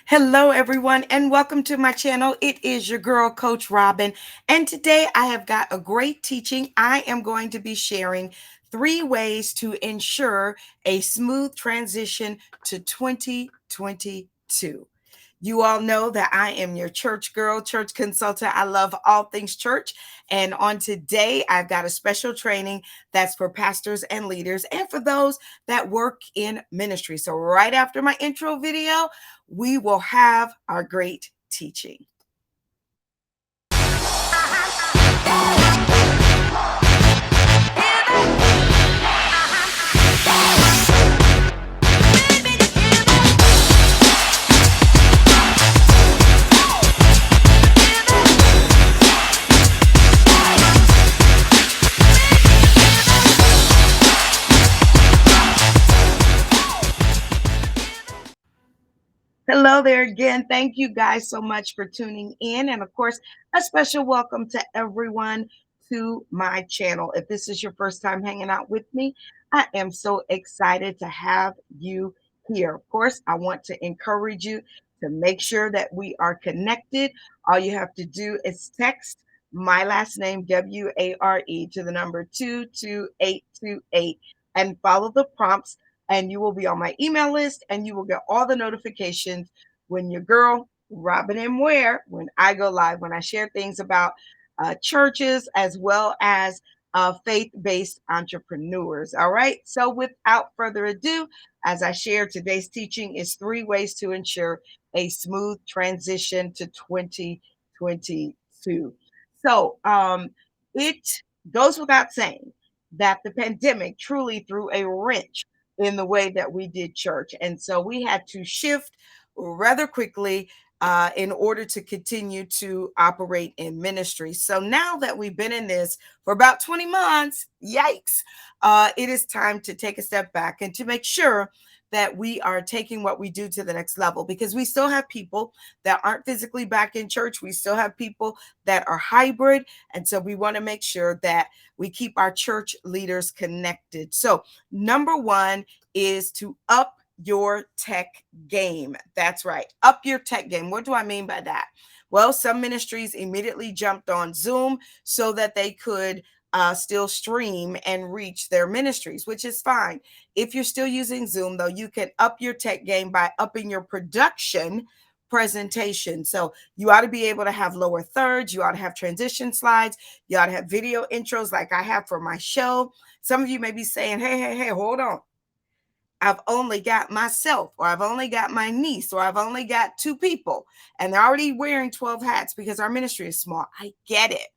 Hello, everyone, and welcome to my channel. It is your girl, Coach Robin, and today I have got a great teaching. I am going to be sharing 3 ways to ensure a smooth transition to 2022. You all know that I am your church girl, church consultant. I love all things church. And on today, I've got a special training that's for pastors and leaders and for those that work in ministry. So, right after my intro video, we will have our great teaching. Hello there again. Thank you guys so much for tuning in. And of course, a special welcome to everyone to my channel. If this is your first time hanging out with me, I am so excited to have you here. Of course, I want to encourage you to make sure that we are connected. All you have to do is text my last name, WARE, to the number 22828 and follow the prompts, and you will be on my email list and you will get all the notifications when your girl Robin and Ware, when I go live, when I share things about churches as well as faith-based entrepreneurs. All right, so without further ado, as I share, today's teaching is 3 ways to ensure a smooth transition to 2022. It goes without saying that the pandemic truly threw a wrench in the way that we did church. And so we had to shift rather quickly in order to continue to operate in ministry. So now that we've been in this for about 20 months, yikes, it is time to take a step back and to make sure that we are taking what we do to the next level, because we still have people that aren't physically back in church. We still have people that are hybrid. And so we want to make sure that we keep our church leaders connected. So, number one is to up your tech game. That's right. Up your tech game. What do I mean by that? Well, some ministries immediately jumped on Zoom so that they could still stream and reach their ministries, which is fine. If you're still using Zoom, though, you can up your tech game by upping your production presentation. So you ought to be able to have lower thirds. You ought to have transition slides. You ought to have video intros like I have for my show. Some of you may be saying, hey, hold on. I've only got myself, or I've only got my niece, or I've only got 2 people, and they're already wearing 12 hats because our ministry is small. I get it.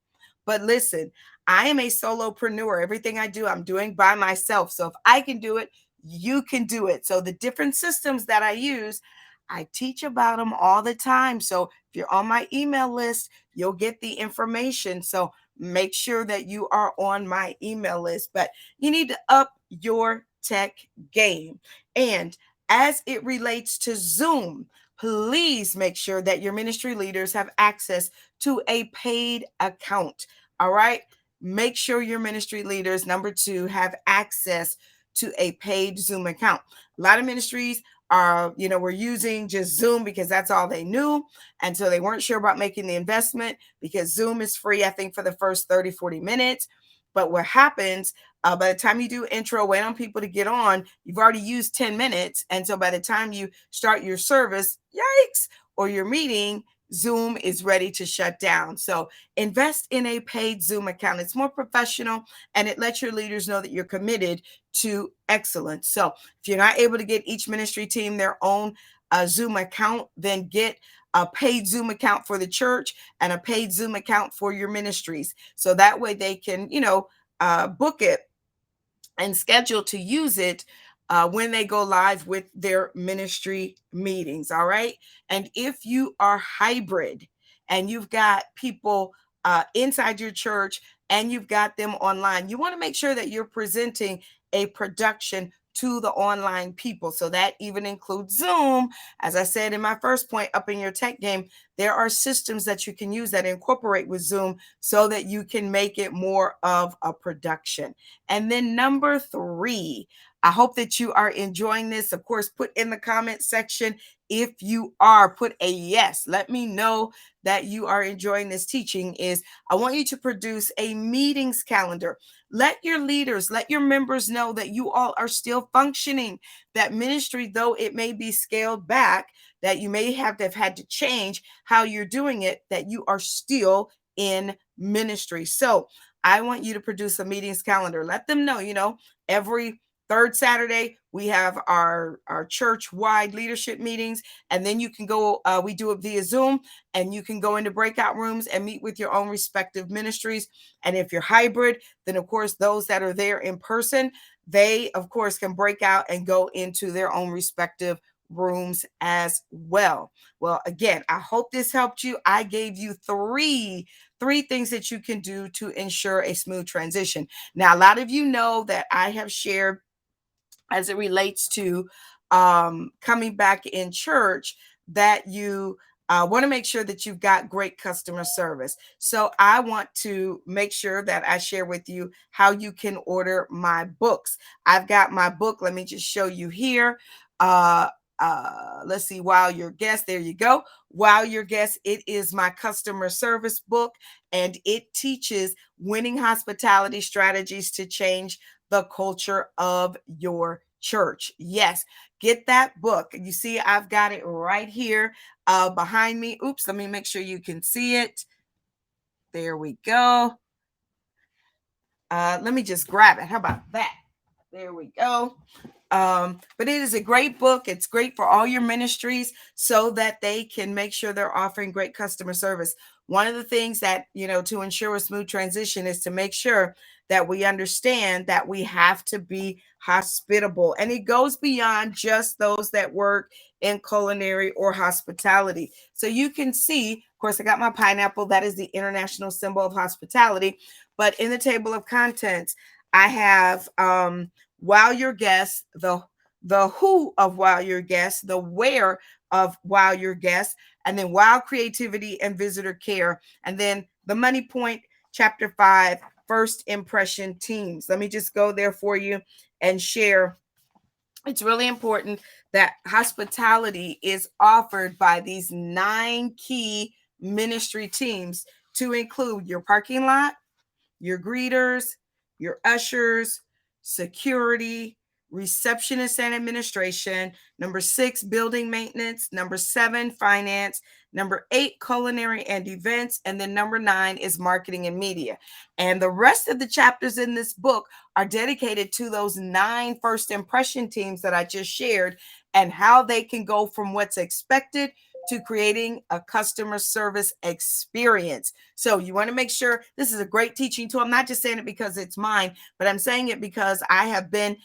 But listen, I am a solopreneur. Everything I do, I'm doing by myself. So if I can do it, you can do it. So the different systems that I use, I teach about them all the time. So if you're on my email list, you'll get the information. So make sure that you are on my email list. But you need to up your tech game. And as it relates to Zoom, please make sure that your ministry leaders have access to a paid account. All right. Make sure your ministry leaders, number 2, have access to a paid Zoom account. A lot of ministries were using just Zoom because that's all they knew. And so they weren't sure about making the investment because Zoom is free, I think, for the first 30, 40 minutes. But what happens by the time you do intro, wait on people to get on, you've already used 10 minutes. And so by the time you start your service, yikes, or your meeting, Zoom is ready to shut down. So invest in a paid Zoom account. It's more professional and it lets your leaders know that you're committed to excellence. So if you're not able to get each ministry team their own Zoom account, then get a paid Zoom account for the church and a paid Zoom account for your ministries. So that way they can, book it and schedule to use it when they go live with their ministry meetings. All right. And if you are hybrid and you've got people inside your church and you've got them online, you want to make sure that you're presenting a production to the online people. So that even includes Zoom. As I said in my first point, up in your tech game, there are systems that you can use that incorporate with Zoom so that you can make it more of a production. And then number 3, I hope that you are enjoying this. Of course, put in the comment section if you are, put a yes. Let me know that you are enjoying this teaching. Is I want you to produce a meetings calendar. Let your leaders, let your members know that you all are still functioning. That ministry, though it may be scaled back, that you may have had to change how you're doing it, that you are still in ministry. So I want you to produce a meetings calendar. Let them know, every third Saturday, we have our church-wide leadership meetings, and then you can go, we do it via Zoom, and you can go into breakout rooms and meet with your own respective ministries. And if you're hybrid, then of course, those that are there in person, they of course can break out and go into their own respective rooms as well. Well, again, I hope this helped you. I gave you three things that you can do to ensure a smooth transition. Now, a lot of you know that I have shared as it relates to coming back in church, that you want to make sure that you've got great customer service. So I want to make sure that I share with you how you can order my books. I've got my book. Let me just show you here. Uh, let's see. While Your Guest, there you go. While Your Guest, it is my customer service book, and it teaches winning hospitality strategies to change the culture of your church. Yes, get that book. You see, I've got it right here behind me. Oops, let me make sure you can see it. There we go. Let me just grab it. How about that? There we go. But it is a great book. It's great for all your ministries so that they can make sure they're offering great customer service. One of the things that, to ensure a smooth transition is to make sure that we understand that we have to be hospitable. And it goes beyond just those that work in culinary or hospitality. So you can see, of course, I got my pineapple. That is the international symbol of hospitality. But in the table of contents, I have While Your Guest, the who of While Your Guest, the where of While Your Guest, and then While Creativity and Visitor Care, and then the money point, chapter 5, first impression teams. Let me just go there for you and share. It's really important that hospitality is offered by these 9 key ministry teams, to include your parking lot, your greeters, your ushers, security, receptionist and administration. Number 6, building maintenance. Number 7, finance. Number 8, culinary and events. And then number 9 is marketing and media. And the rest of the chapters in this book are dedicated to those 9 first impression teams that I just shared, and how they can go from what's expected to creating a customer service experience. So you want to make sure this is a great teaching tool. I'm not just saying it because it's mine, but I'm saying it because I have been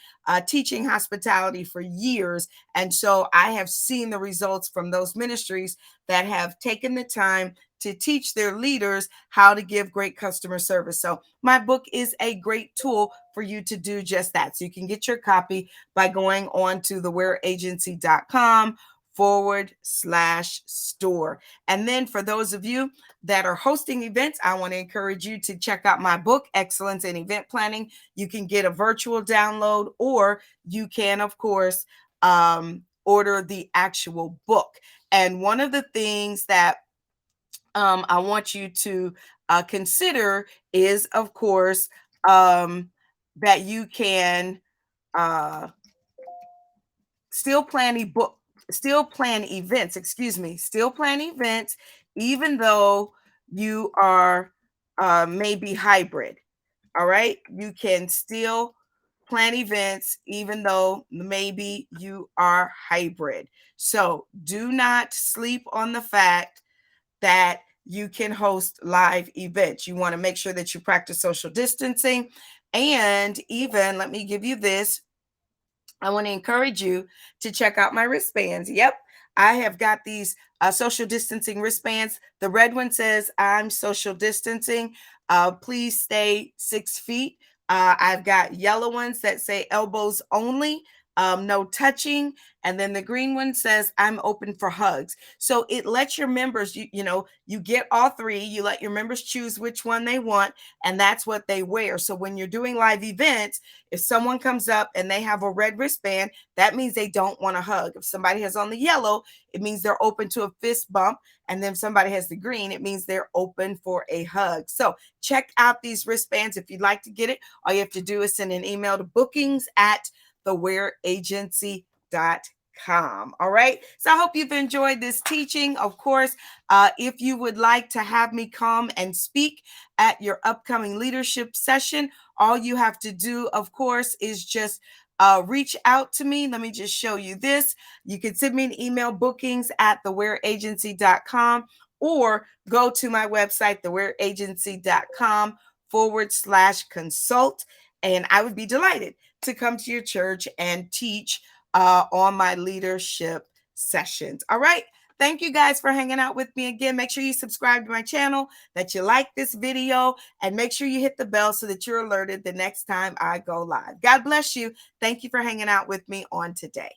teaching hospitality for years. And so I have seen the results from those ministries that have taken the time to teach their leaders how to give great customer service. So my book is a great tool for you to do just that. So you can get your copy by going on to thewareagency.com/store. And then for those of you that are hosting events, I want to encourage you to check out my book, Excellence in Event Planning. You can get a virtual download, or you can, of course, order the actual book. And one of the things that I want you to consider is, of course, that you can uh, still plan still plan events, even though you are maybe hybrid. All right, you can still plan events even though maybe you are hybrid. So do not sleep on the fact that you can host live events. You want to make sure that you practice social distancing. And even, let me give you this, I want to encourage you to check out my wristbands. Yep, I have got these social distancing wristbands. The red one says, I'm social distancing. Please stay 6 feet. I've got yellow ones that say elbows only. no touching. And then the green one says, I'm open for hugs. So it lets your members, you get all three, you let your members choose which one they want, and that's what they wear. So when you're doing live events, if someone comes up and they have a red wristband, that means they don't want a hug. If somebody has on the yellow, it means they're open to a fist bump. And then if somebody has the green, it means they're open for a hug. So check out these wristbands. If you'd like to get it, all you have to do is send an email to bookings@thewareagency.com. All right. So I hope you've enjoyed this teaching. Of course, if you would like to have me come and speak at your upcoming leadership session, all you have to do, of course, is just reach out to me. Let me just show you this. You can send me an email, bookings@thewareagency.com, or go to my website, thewareagency.com/consult. And I would be delighted to come to your church and teach on my leadership sessions. All right. Thank you guys for hanging out with me again. Make sure you subscribe to my channel, that you like this video, and make sure you hit the bell so that you're alerted the next time I go live. God bless you. Thank you for hanging out with me on today.